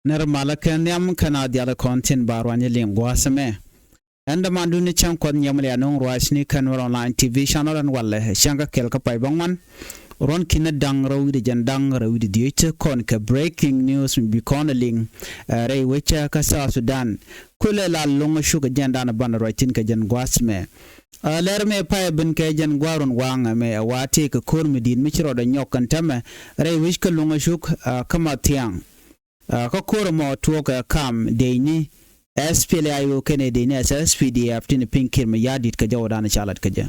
ner malaken yam kana diala content barwanye lingwa same enda manduni chan kod nyamle anong rwashni kanwar online tv channel an walle shanga kelka pai bangman ron kina dang rawidi jan dang rawidi diete kon ka breaking news bi konaling rei wecha ka South Sudan kule la longa shuga janda na ban writing ka jan gwasme ler me pai bin ka jan gwarun wanga me awati ka kurmi din michro da nyokan tame rei wish ka longa shuk kama tiang ka kura mo tuoka kam deini SPLA IO kene deini SSPDF tin pinkir me yadit ka jawdana chalat ka ja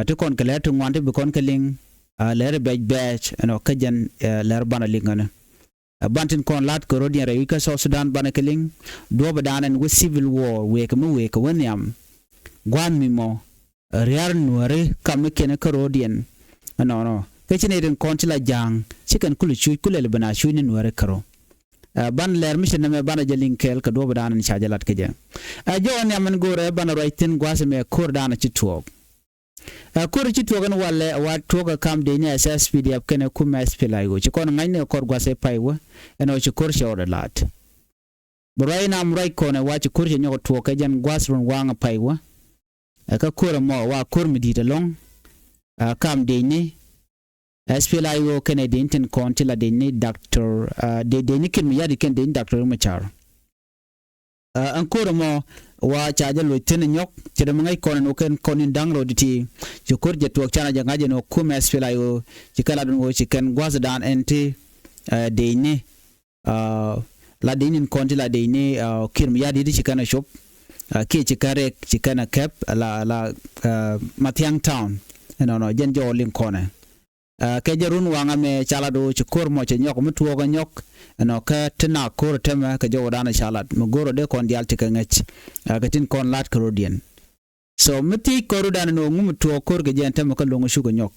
to kon ka letu ngwante bi kon ka ling ler bej no ka jan ler bana lingana bantin kon lat ko rodian re ka South Sudan bana keling do badanan with civil war we ka wenyam gwan mi mo riar nuare kam kene ka rodian no ka chine den kontila jang chikan kulu chu kulele bana chu ni nuare karo ban ler mission me bana jalin kel ka do badanan chajalat ke je jo nyaman gore bana raitin gwase me kurdana chituok kuri chituok no walle wa toga kam de ni SSPDF kene kuma SPLA IO chikon ngaine kor gwase paiwa eno chikur shawda lat burai nam rai kone wa chikur nyogo tuok jan gwasrun wanga paiwa ka kura mo wa kurmi ditalong kam de ni SPLA IO kene de inten kontila de ni doctor de ni kin yadi ken de doctor machar an kura mo wa chaja lo tin nyok chede mangai konen ken konin dangro diti chukur je tuok chana janga je no kuma SPLA IO chikala dun wo chiken gwazadan enti de ni la de ni kontila de ni kin yadi di chikana shop ki chikana cap la Matiang town no jen jo lim kone ke jarun wanga me chala do chukur mo che nyok mutuo ga nyok no ka tina kur tema ka jo dana chalat mo goro de kon dial tika ngech ka tin kon lat korodian so muti korudan no ngumutuo kur ga jen tema ka longo shugo nyok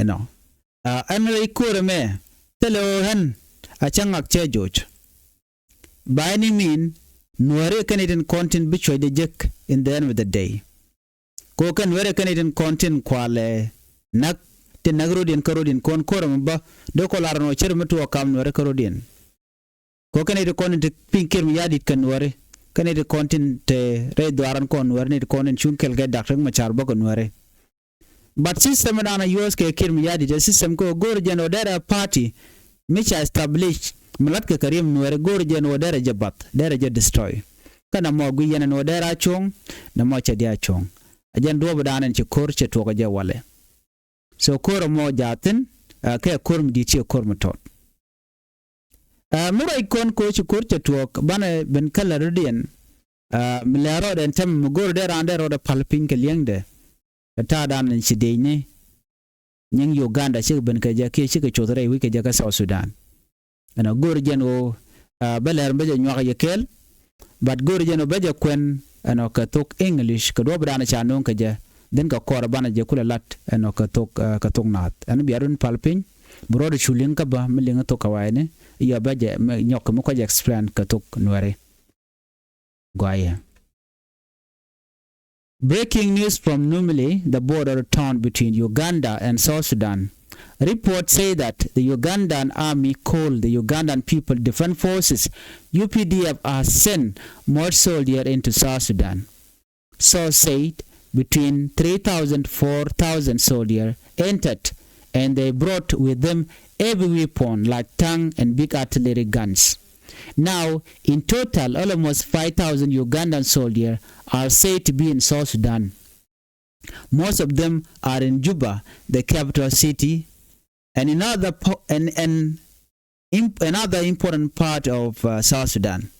no anre kur me telo han a changak che joj by any mean Nuer Canadian content bicho de jek in the end of the day ko kan Nuer Canadian content kwale nak tin nagrodian karodin kon koram ba do ko larno cer mutu kam Nuer karodin ko Canadian content pinkir mi yadit kan Nuer Canadian content re dwaran kon Nuer ne content chunkel ga doctor machar ba ko Nuer but system na US ke kir mi yadit system ko gorjen odera party micha established Malat ke karim Nuer gorjen odera jabat dera je destroy kana mo guyen no dera chong na mo cha dia chong ajan do badanan ci kor ce to ga je wale so kor mo jatin ke kor mi di ci kor mo tot murai kon ko ci kor ce to bana ben kala rodian milaro den tem mo gor dera andero da palpin ke liengde ta dan ci de ne nyang Uganda ci ben ka ja ke ci ke chodre wi ke ja ka South Sudan ana gorjen o baler mbeje nyoga yekel but gorjen o beje kwen ano ka tok English ka do brana cha non ka ja den ka kor bana je kula lat ano ka tok nat an biarun palpin brod chulin ka ba milinga to ka waine ya beje nyok mo ko je explain ka tok Nuer goye. Breaking news from Numili, the border town between Uganda and South Sudan. Reports say that the Ugandan army called the Ugandan People Defense Forces UPDF has sent more soldiers into South Sudan. So said between 3,000 to 4,000 soldiers entered and they brought with them every weapon like tank and big artillery guns. Now, in total, almost 5,000 Ugandan soldiers are said to be in South Sudan. Most of them are in Juba, the capital city, and another important part of South Sudan.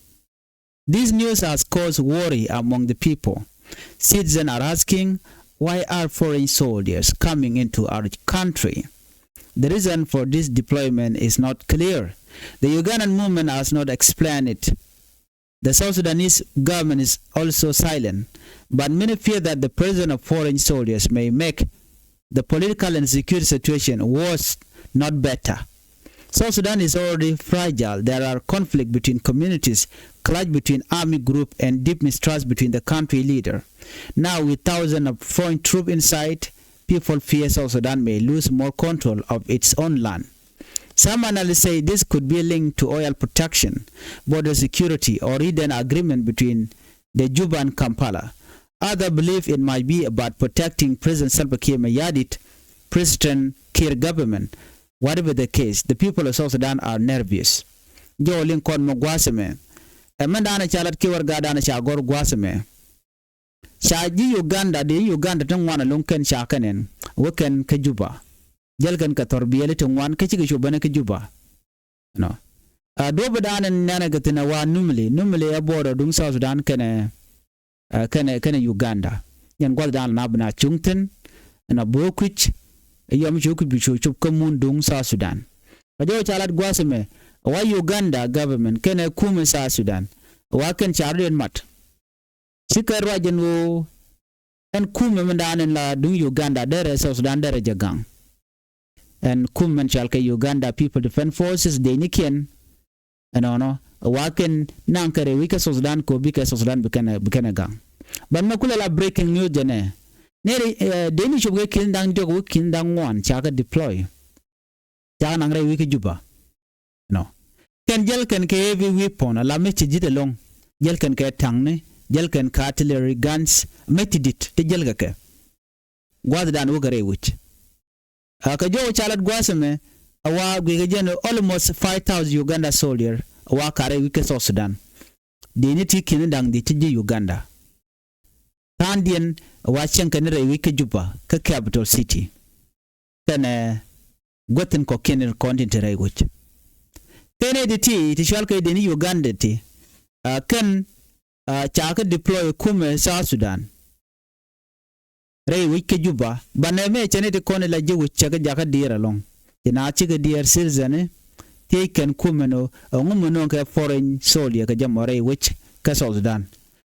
This news has caused worry among the people. Citizens are asking, why are foreign soldiers coming into our country? The reason for this deployment is not clear. The Ugandan movement has not explained it. The South Sudanese government is also silent, but many fear that the presence of foreign soldiers may make the political and security situation worse, not better. South Sudan is already fragile. There are conflicts between communities, clash between army group, and deep mistrust between the country leader. Now, with thousands of foreign troops inside, people fear South Sudan may lose more control of its own land. Some analysts say this could be linked to oil protection, border security, or hidden agreement between the Juba and Kampala. Others believe it might be about protecting President Salva Kiir Mayardit, President Kiir government. Whatever the case, the people of South Sudan are nervous. Jo Lincoln Mogwaseme. Amanda chalat kiwar gada na shagor gwaseme. Shaji Uganda de Uganda tungwana lunken shakanen. Waken ka Juba. Jalkan ka torbiyele tungwan ka chigi shubane ka Juba. No. Do badana nana gatina wa numli aboro dung South Sudan kene Uganda. Yan gwaldan nabna chungten na bokwich yom chuku bichu chupka dung South Sudan. Ajo chalat gwaseme wa Uganda government kene kume South Sudan. Wa ken charden mat. Sikar wajen wo en kume mandanen la dung Uganda dere South Sudan dere jagang. And kumen chalke Uganda People Defense Forces de niken no waken nankare wika South Sudan ko bika South Sudan bikana gang. Ban makula la breaking news jene. Neri deni chubwe kindang jog kindang one chaka deploy. Chaka nangre wika Juba. No. Ken jel ken ke heavy weapon ala mechi jite long. Jel ken ke tangne, jel ken ka artillery guns mechi dit te jel ke. Gwad dan wugare wich. Ka jo chalat gwaseme awa gwegejen almost 5,000 Uganda soldier awa kare wika South Sudan. Deni ti kindang di tiji Uganda. Tandien awa chenkanire wika Juba ka capital city. Kene goten ko kenir kontinere wich. Kene ti shalka deni Uganda ti ken chaka deploy kume South Sudan rei wike Juba baneme chene te kone la jiwu chaka jaka dira long tina chika dir silzane te ken kume no ngumuno ke foreign soldier ka jamore wich ka South Sudan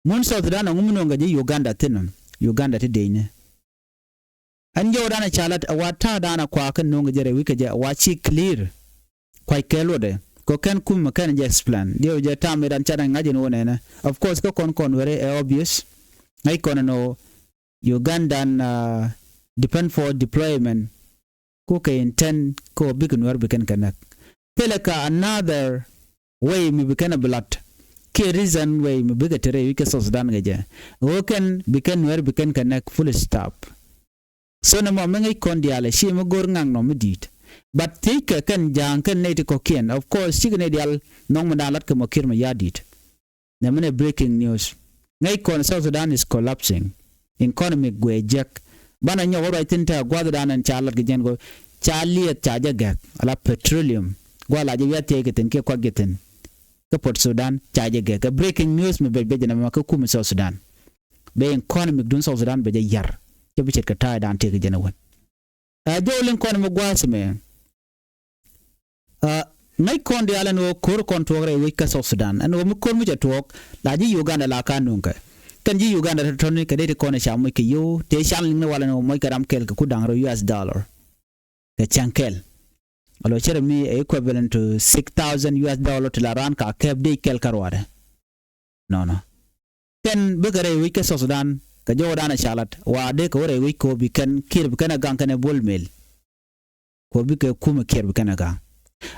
mun South Sudan ngumuno ngaji Uganda tinum Uganda te deine anjo dana chalat awata dana kwa kan no ngajere wike je wachi clear kwa kelode ko ken kum kan je explain dio je tam dan chana ngaji no nene of course ko kon very obvious ngai kon no Ugandan depend for deployment ko ke intend ko big Nuer biken kanak pelaka another way mi biken blood ke reason way mi biga tere wike South Sudan gaje wo ken biken Nuer biken kanak full stop so na mo mengai kon diale shi mo gor ngang no medit. But take kan jang kan neti kokien. Of course, signe dial nong madalat ke Kiir Mayardit. Namene breaking news. Ngai kon South Sudan is collapsing. Economic gwe jack. Bana nyo wora itinta gwada danan chalat ge jengo. Chali chaja gak ala petroleum. Gwala je yate ke tenke kwa geten. Ke Port Sudan chaja gak. Breaking news me beje na ma ku South Sudan. Be economic dun South Sudan beje yar. Ke bichet ka ta dan te ge jenawan. Jolin kon mo gwasme ngai kon de ala no kor kon togre wika South Sudan and wo kon mu jatok la ji Uganda la kanunka kan ji Uganda toni ka de kon sha mu ke yo te shan ne wala no mo karam kel ku dangro US dollar ke chankel alo chere mi equivalent to 6,000 US dollar to la ran ka keb de kel karwade no ken begare wika South Sudan ka jodana shalat wa de ko re wiko bi kan Kiir bi kana gang kana bolmel ko bi ke kuma Kiir bi kana gang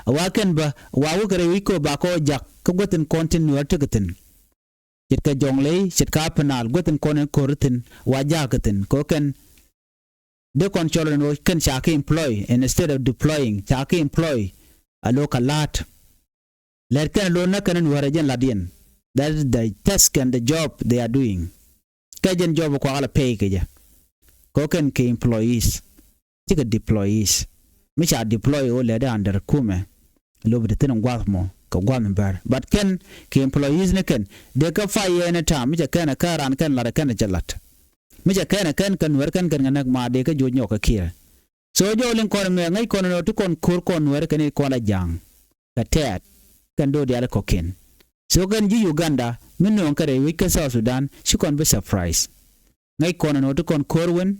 wa ken ba wa wugare wiko ba ko jak ko goten kontin Nuer tegatin chit ka jongle chit ka penal goten konen kortin wa jakatin ko ken de control no ken chaka employ instead of deploying chaka employ a local lot let ken lo na ken Nuer jen ladien that is the task and the job they are doing kajen job ko ala pay keja ko ken ke employees tika deployees misha deploy o le under kume lo bide tin gwamo ko gwam bar but ken ke employees ne ken de ka faye ne ta misha ken ka ran ken la ken jalat misha ken kan Nuer kan nganak ma de ka jo nyoka Kiir so jo len ko me ngai ko no to kon kur kon Nuer ken ko la jang ka tet kan do de ala ko ken so kan ji Uganda minno kare wika South Sudan shi kon be surprise ngai kon no to kon korwen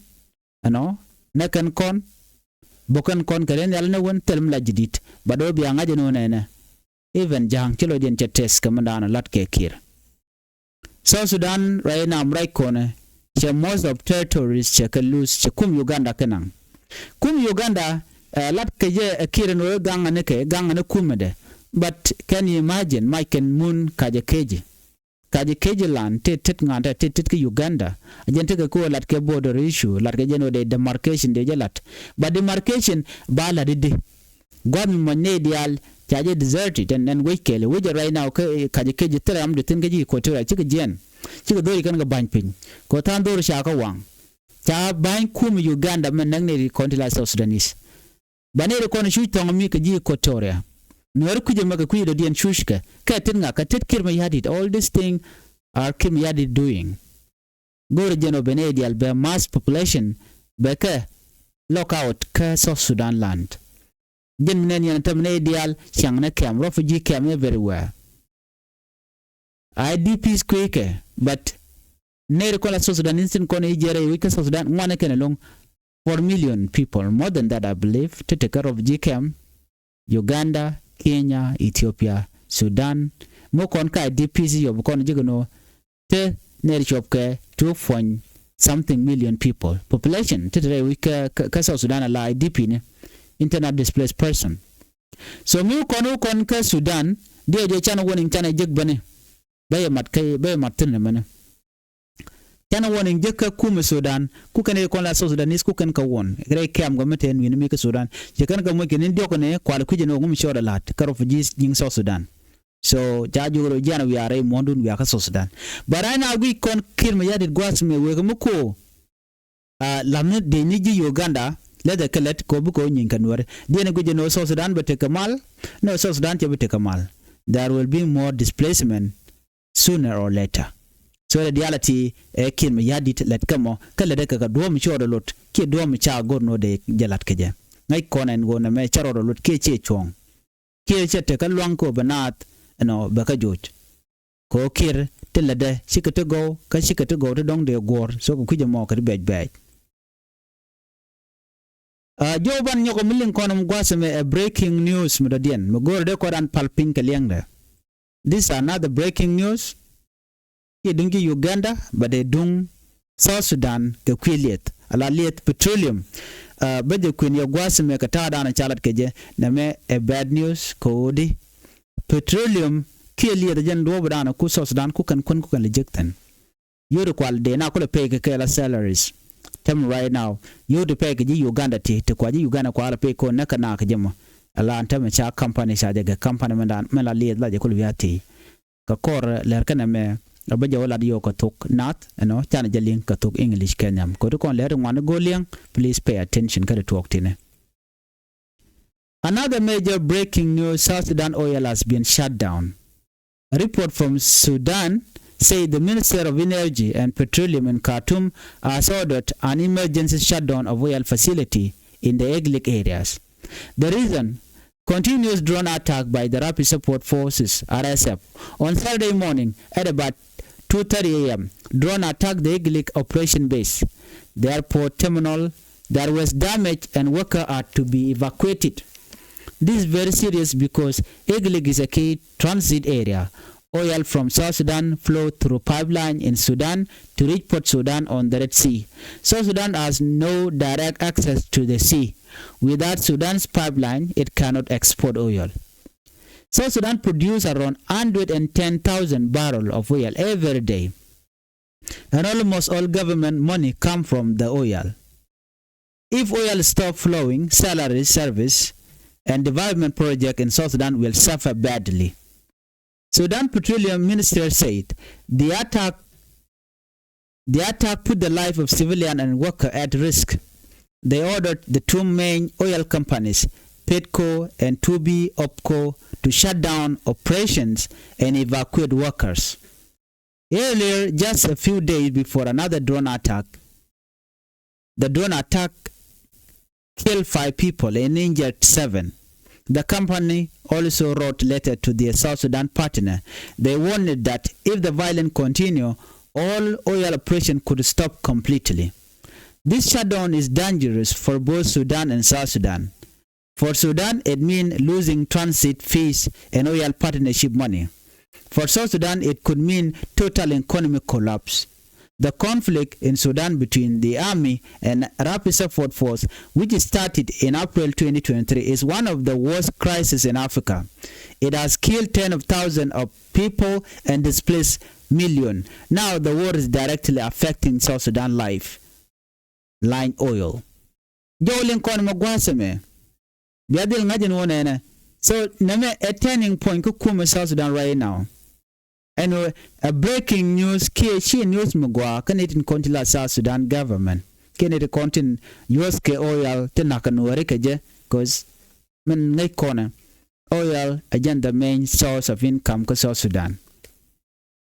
ano na kan kon bokan kon karen yal na won telm la jidit bado bi anga jeno nene even jang kilo den chetes kamandana lat ke Kiir South Sudan right now right kone che most of territories che kalus che kum Uganda kenang kum Uganda lat ke je kiren o gangane ke gangane kumede. But can you imagine Mike and Moon kaje land tet nganda tet ke Uganda agente ke ko lat ke border issue lat ke jeno de demarcation de jelat but demarcation bala de gwam monne dial chaje deserted and wekele we right now kaje tram de tin ke ko to chike jen chike do kan ga banpin ko tan do sha ka wang cha ban kum Uganda men nang ne kontila South Sudanese banere ko shu tong mi ke ko toria Nuer kuje maka kuye do dien shushka ka tinga ka tet kirma yadit all this thing are kim yadit doing gore jeno benedial be mass population be ka lockout ka South Sudan land gen nen yan tamnedial changna kam refugee camp everywhere IDPs kweke but nere kola South Sudan instant kono ijere wika South Sudan ngwane kene long 4 million people more than that I believe to take care of GCAM Uganda Kenya, Ethiopia, Sudan, mo kon ka DPC yob kon jigono te neri chopke 2 something million people. Population today we ka South Sudan la IDP ne internet displaced person. So mi kon ka Sudan de je chana woning chana jigbane. Baye matin ne mane. Chana woning jekka kuma Sudan ku kan kon la South Sudanese ku kan ka won gre kam go meten wi mi ka Sudan je kan ga mo ken ndoko ne kwal ku je no ngum shoda lat ka refugees ning South Sudan so jaju ro jana wi are mondun wi ka South Sudan barana wi kon kirma yadit gwas me we ko ko lamne de ni ji Uganda le de kelet ko bu ko nyin kan wore de ne go je no South Sudan bete kamal no South Sudan te bete kamal there will be more displacement sooner or later. So the reality kin me yadit let kamo kala de ka do mi choro lot ke do mi cha gorno de jalat keje ngai konen go na me charo lot ke che chong ke che te kalwang ko banat no ba ka joj ko kir tilla de shikete go to dong de gor so ko kuje mo ka bej joban nyoko milin konum gwaseme breaking news mudadien mo gor de ko dan palping ke liangde. This is another breaking news. Dungi Uganda but they dung South Sudan ke kwiliet ala liet petroleum bede kun ya gwasme ka tada na chalat keje na me a bad news ko di petroleum ke liet jan do bana ku South Sudan ku kan rejecten yodo kwal de na ko le pay ke la salaries tem right now yodo pay ke Uganda te kwa Uganda kwa pay ko na kana ke jema ala antame cha company cha de company men la liet la je ko viati ka kor ler kana me abaja wala dio ko tok nat chana jalin ka tok English kenyam ko to kon ler ngwan go liang please pay attention kada talk tine. Another major breaking news: South Sudan oil has been shut down. A report from Sudan say the Minister of Energy and Petroleum in Khartoum has ordered an emergency shutdown of oil facility in the Eglik areas. The reason: continuous drone attack by the Rapid Support Forces (RSF) on Saturday morning at about 2:30 a.m. Drone attacked the Eglik operation base. The airport terminal, there was damage and workers are to be evacuated. This is very serious because Eglik is a key transit area. Oil from South Sudan flow through pipeline in Sudan to reach Port Sudan on the Red Sea. South Sudan has no direct access to the sea. Without Sudan's pipeline, it cannot export oil. South Sudan produces around 110,000 barrels of oil every day. And almost all government money comes from the oil. If oil stops flowing, salaries, service, and development projects in South Sudan will suffer badly. Sudan Petroleum Minister said the attack put the life of civilians and workers at risk. They ordered the two main oil companies, Petco and 2B Opco, to shut down operations and evacuate workers. Earlier, just a few days before another drone attack, the drone attack killed 5 people and injured 7. The company also wrote a letter to their South Sudan partner. They warned that if the violence continued, all oil operations could stop completely. This shutdown is dangerous for both Sudan and South Sudan. For Sudan, it means losing transit fees and oil partnership money. For South Sudan, it could mean total economic collapse. The conflict in Sudan between the army and Rapid Support Force, which started in April 2023, is one of the worst crises in Africa. It has killed tens of thousands of people and displaced millions. Now the war is directly affecting South Sudan life. Line oil. Jolin kon magwaseme. Biadil ngajin wonene. So name a turning point kukume South Sudan right now. And a breaking news she news mugwa kanit in kontila South Sudan government. Kenit kontin US ke oil tenakanuare keje cause men ngai kona oil again the main source of income ko South Sudan.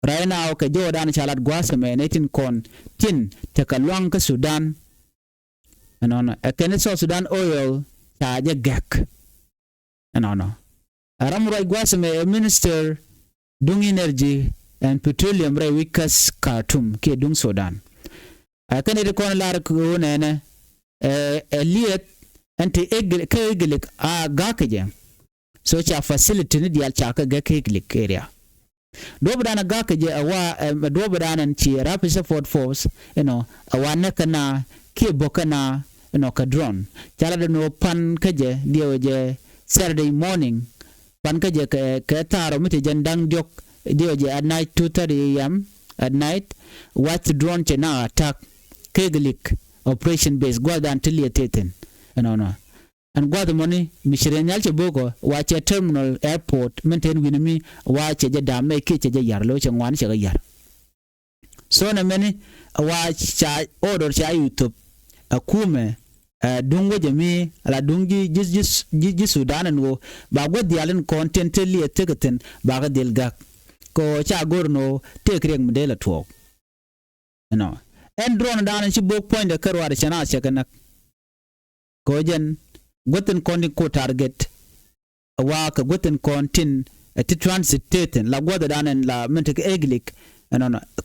Right now ke Jordan chalat gwaseme netin kon tin tekalwang ka Sudan. And a Kenit South Sudan oil chaje gak. And Aramrai gwaseme a minister dung energy and petroleum ray wikas Khartoum ke dung Sudan. Akane de kon lar ko nene liet anti eglik a gakaje. So cha facility ni dial cha ka gaklik area. Dobdana gakaje awa dobdana chi Rapid Support Force awana kana ke bokana ka drone. Chala no pan kaje dioje Saturday morning pan kaje ke taro mite jandang jok dioje at night 2:30 a.m. at night watch drone chena attack keglik operation base gwada until yeteten and gwada money mishirenyal cheboko watch a terminal airport maintain winimi watch je dame ke je yar lo changwan che yar so na meni watch cha order cha YouTube akume dungo jami ala dungi jis Sudan no ba gwadi alen content li eteketen ba ga delga ko cha gorno tekreng modela to en drone dan ci bok point de karwa de chana chekana ko jen goten kondi ko target wa ka goten kontin ti transit teten la gwada dan la mentek eglik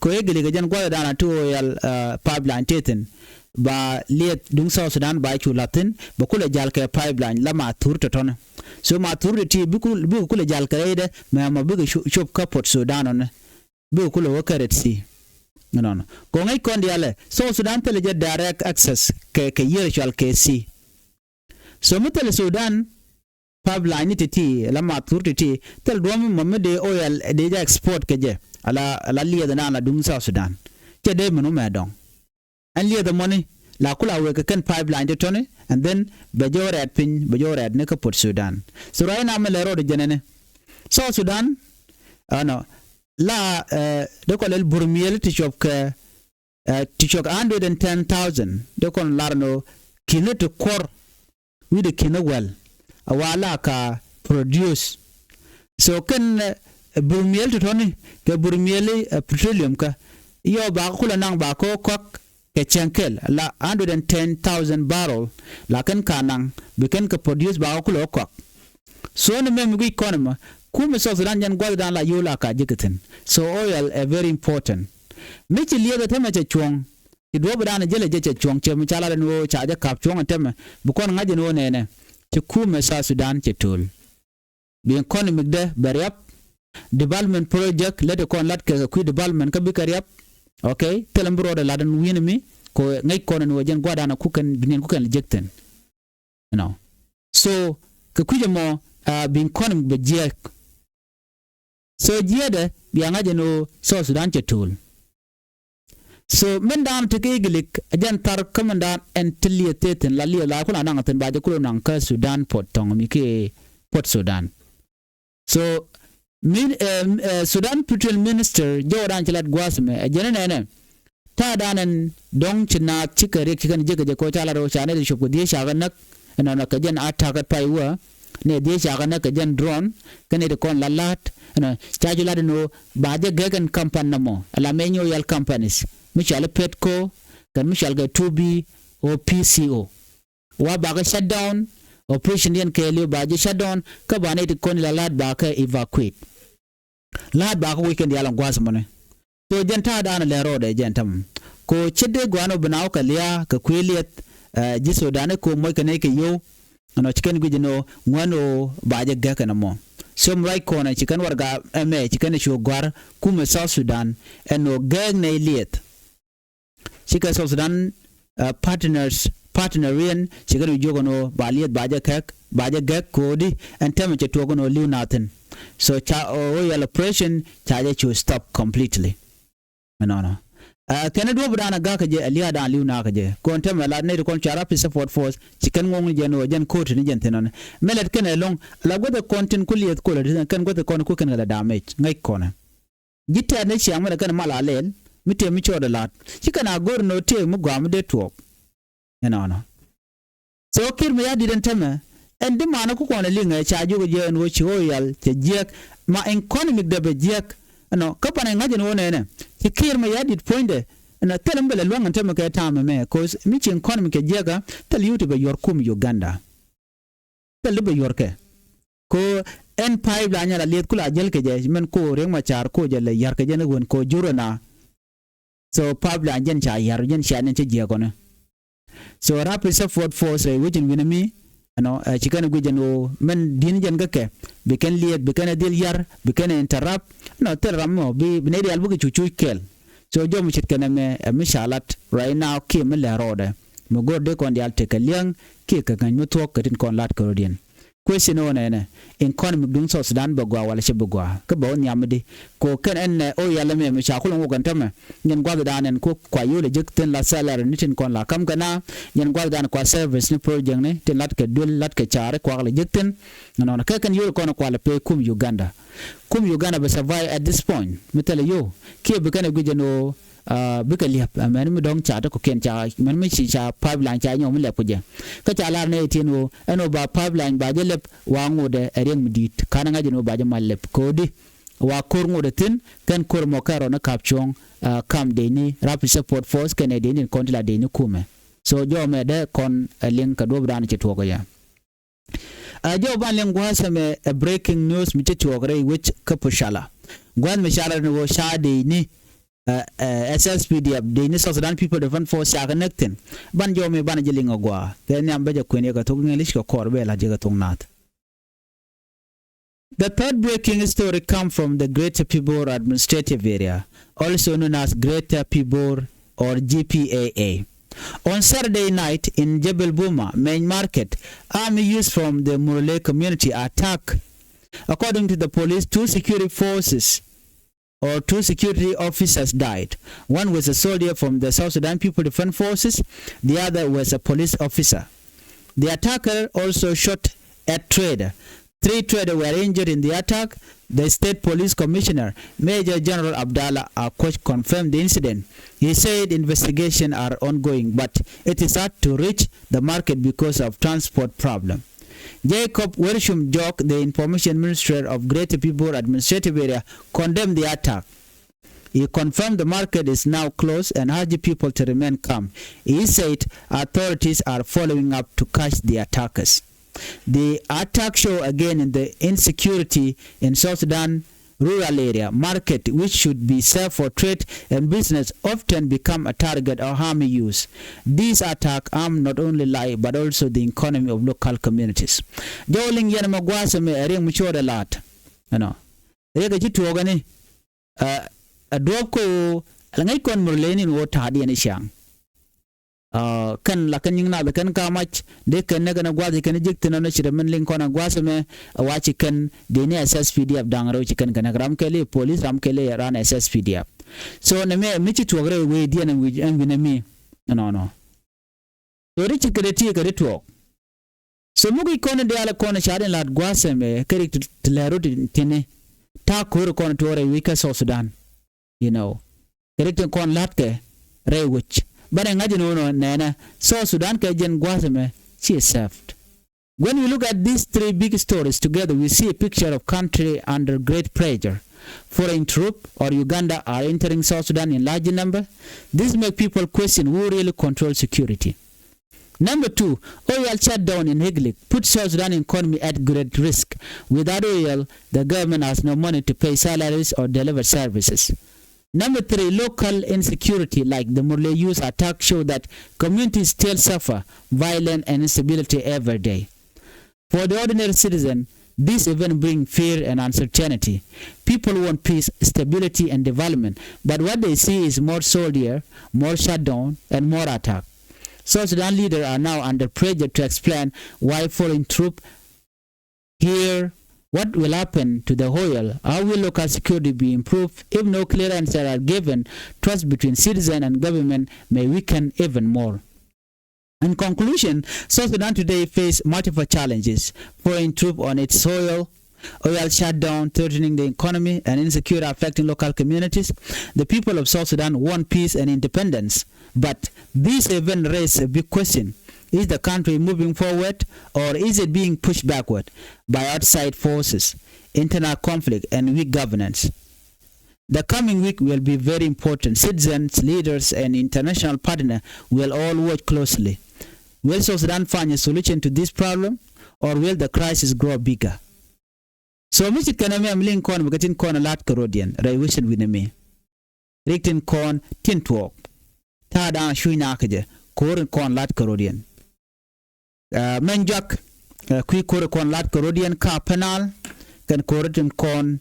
ko eglik jen gwada dan to yal pipeline teten ba liet dung South Sudan ba chu latin ba kula jal ke pipeline la ma tur to ton so ma tur ti bi kula jal ke de ma bi shop ka Port Sudan on bi kula wakaret si ko ngai kondi ale South Sudan tele je direct access ke yer chal ke si so mutel Sudan pipeline ti la ma tur ti tel do mo de oil de ja export ke je ala liet na la dung South Sudan ke de menu ma dong and the money la kula we kan pipeline de tone and then bajorat ne ka Port Sudan so right now melero de jenene South Sudan la de ko lel burmiel ti chok 110,000 de kon larno kineto kor with the kinewell awala ka produce so kan burmiel to tone ke burmiel petroleum ka yo ba kula nang ba ko kok ke chenkel la 110,000 barrel la kan kanang biken ka produce ba ko lokok so ne mem gi economy kuma South Sudan jan gwada la yola ka jiketen so oil is very important michi liega tema che chwong idwo bana jele je che chwong che mchala no cha ja kap chwong tema bukon ngaje no nene che kuma South Sudan che tul bi economic de bariap development project let kon lat ke ku development ka bikariap okay telembro de ladan winimi ko ngai kono no jen gwada na kukan binin kukan jekten so ke kujemo bin kono be jek so jiede bi angaje no South Sudan chetul so men dan te kegelik ajan tar komanda en tilieteten la la kula nang ten baje kulo nang ka Sudan Port tong mi ke Port Sudan so Sudan Petroleum Minister Jordan Chalat Gwasme ajanene ta danan dong china chikare kikan je ko chala ro chane de shop die shagan nak na ka jan attack paiwa ne die shagan nak jan drone kane de kon lalat na chajula de no baje gagan company namo ala menyo yal companies michal petco kan michal ga 2B o PCO wa baga shutdown operation yen kele baje shutdown ka bane de kon lalat ba ka evacuate la ba ko weekend yala gwasmone to jenta dana le rode jentam ko chede gwano banaw ka liya ka kweliet jiso dane ko moy kane ke yo no chicken gujino ngwano baje gaka namo som right corner chicken warga me chicken sho gwar kuma South Sudan eno gang ne liet shika South Sudan partnerian shika no jogono baliet baja gek kodi and temperature to go no liu nothing. So oil operation charge to stop completely. No. Can I do Budana Gakaje, Alia Dan Luna Kaje, Contem la native Concharapi support force, chicken wong geno, Jan coat in Gentenon. Mellet can along, like what the content could yet call it, and can go the corner cooking at the damage, night corner. Gita Nichi, I'm going to mala lane, Mitte Micho the lot. She can go no tea Mugam de talk. No. So Kirmaya didn't tell me, and the man who on a linga charge you and which oil, the jack, my economic debit jack. No, kapan ngajin wona ne ti kir ma yadit poinde na telam bele longa tema ka tama me cause michi economy ke jega tel yuti be yor kum Uganda tel be yor ke ko en pipeline la let kula jel ke je men ko reng ma char ko je le yar ke je ne won ko jurona so pipeline jen cha yar jen cha ne che je ko ne so rapid support force within winami no chikana gujano men din jen gake biken liet biken dil yar biken interrupt no teramo bi binedi albugi chuchu kel so jom chit kana me mishalat right now ki me le rode mo gorde kon dial te kaliang ki ka kan mutok katin kon lat korodien question one ne economic dun so Sudan bagwa wala che bagwa ka ba on yamdi ko kan en o yalla me shakul ngo gantama nyen gwada danen ko kwa yule jikten la salary nitin kon la kam kana nyen gwada dan kwa service ni project ne te lat ke dul lat ke chare kwa la jikten non ka kan yule kon kwa la pe kum Uganda be survive at this point metale yo ke be kana gujeno bika liap men mi dong cha ko ken cha men mi chi cha pipeline cha nyom le puje ka cha lar ne tinu eno ba pipeline ba je lep wa ngode ereng midit kana ngaje no ba je malep kodi wa kor ngode tin kan kor mo karo na kapchong kam de ni rapid support force ken de ni kontila de ni kume so jo me de kon link ka do bran chi to ko ya jo ban leng gwa same breaking news mi chi to gre which kapushala gwan mi shala no sha de ni SSPDF the South Sudan People Defense Force ya connecting ban jome ban jelinga gwa then am beja kwene ka to English ko korbe la jega nat. The third breaking story come from the Greater Pibor administrative area, also known as Greater Pibor or GPAA. On Saturday night in Jebel Buma main market, army youths from the Murle community attack. According to the police, two security officers died. One was a soldier from the South Sudan People Defense Forces, the other was a police officer. The attacker also shot at trader. 3 traders were injured in the attack. The State Police Commissioner, Major General Abdallah Akoch, confirmed the incident. He said investigations are ongoing, but it is hard to reach the market because of transport problem. Jacob Wershum Jok, the Information Minister of Greater Pibor Administrative Area, condemned the attack. He confirmed the market is now closed and urged people to remain calm. He said authorities are following up to catch the attackers. The attack show again in the insecurity in South Sudan rural area market, which should be safe for trade and business, often become a target of army use. These attacks harm not only life but also the economy of local communities. Jowling yana magwasa me ring muchore lat. Ano. Rega jitu ogani a drop ko langai kon murleni wo tadi ani siang. Kan la kan yingna kan kamach de kan naga na gwazi kan jiktina na shiramin lin kona gwasa me wachi kan de ne SSPDF dangaro chikan kan gram kele police ram kele ran SSPDF so ne me michi to gre we dia na we na me no so ri chikreti kare to so mugi kona de ala kona shaden lat gwasa me kare tlero tine ta ko kona to re we ka South Sudan kare kon lat ke re wich but no nana so Sudan Kajan Guasame, she is served. When we look at these three big stories together, we see a picture of country under great pressure. Foreign troops or Uganda are entering South Sudan in large number. This makes people question who really controls security. Number 2, oil shutdown in Higlik puts South Sudan economy at great risk. Without oil, the government has no money to pay salaries or deliver services. Number 3, local insecurity like the Murle youth attack show that communities still suffer violence and instability every day. For the ordinary citizen, This event brings fear and uncertainty. People want peace, stability, and development, but what they see is more soldiers, more shutdown, and more attack. South Sudan leaders are now under pressure to explain why foreign troops here. What will happen to the oil? How will local security be improved? If no clear answers are given, trust between citizen and government may weaken even more. In conclusion, South Sudan today faces multiple challenges: foreign troops on its soil, oil shutdown threatening the economy, and insecurity affecting local communities. The people of South Sudan want peace and independence, but this event raises a big question. Is the country moving forward, or is it being pushed backward by outside forces, internal conflict, and weak governance? The coming week will be very important. Citizens, leaders, and international partners will all watch closely. Will South Sudan find a solution to this problem, or will the crisis grow bigger? So, Mr. Kaname, I'm linking on getting corn a lot Carodian, Revolution with me. Richten corn, tin talk. Tada Shuinakaja, corn corn lat Carodian. Menjak, kui corn lat Carodian car penal, can corrigan corn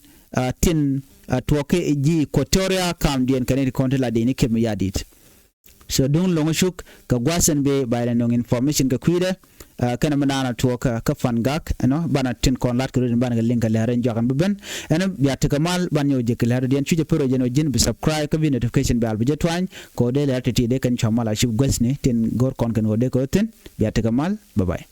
tin tuoke ji Kotoria kam dien kanedi konti la dini kem yadit. So dun loŋɛcuk ka gwasen be bayra nong information ka kuida kana manana tuoka ka fangak bana tin kon lat ko bana linka laren jogan beben eno biata kamal banyo je kelaro dien chuje pero jeno jin bi subscribe ka bi notification be albe jetwan ko de la tete de kan chamala shib gwasne tin gor kon kan wode ko tin biata kamal bye bye.